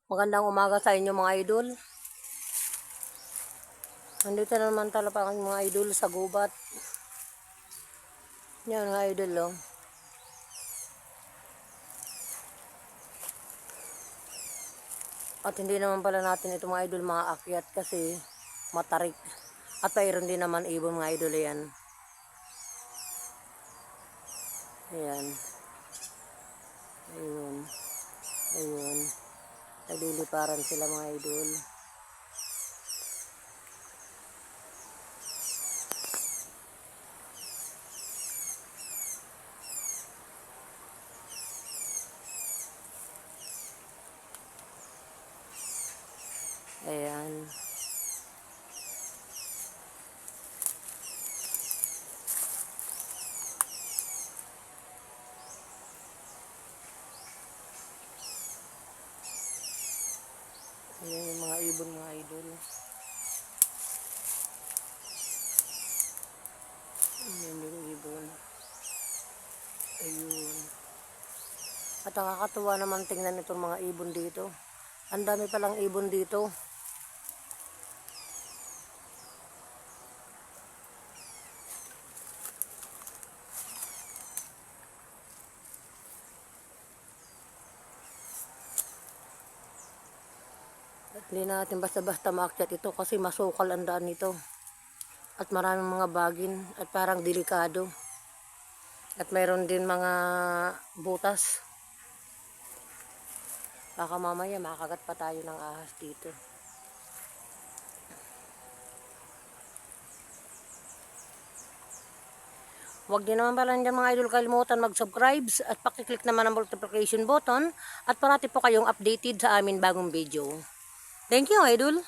Magandang umaga sa inyo mga idol. Nandito na naman talaga ang mga idol sa gubat. Yan mga idol oh. At hindi naman pala natin ito mga idol maakyat kasi matarik. At mayroon din naman ibon mga idol yan. Ayan. Ayun. Ayun. Nagliliparan sila mga idol. Ayan. Ayan yung mga ibon mga idol. Ayan yung ibon. Ayun. At nakakatuwa naman tingnan itong mga ibon dito. Ang dami palang ibon dito. At hindi natin basta-basta maakyat ito kasi masukal ang daan nito. At maraming mga bagin at parang delikado. At mayroon din mga butas. Baka mamaya makagat pa tayo ng ahas dito. Huwag din naman pala dyan mga idol kalimutan mag-subscribe at pakiclick naman ang notification button at parati po kayong updated sa amin bagong video. Thank you idol!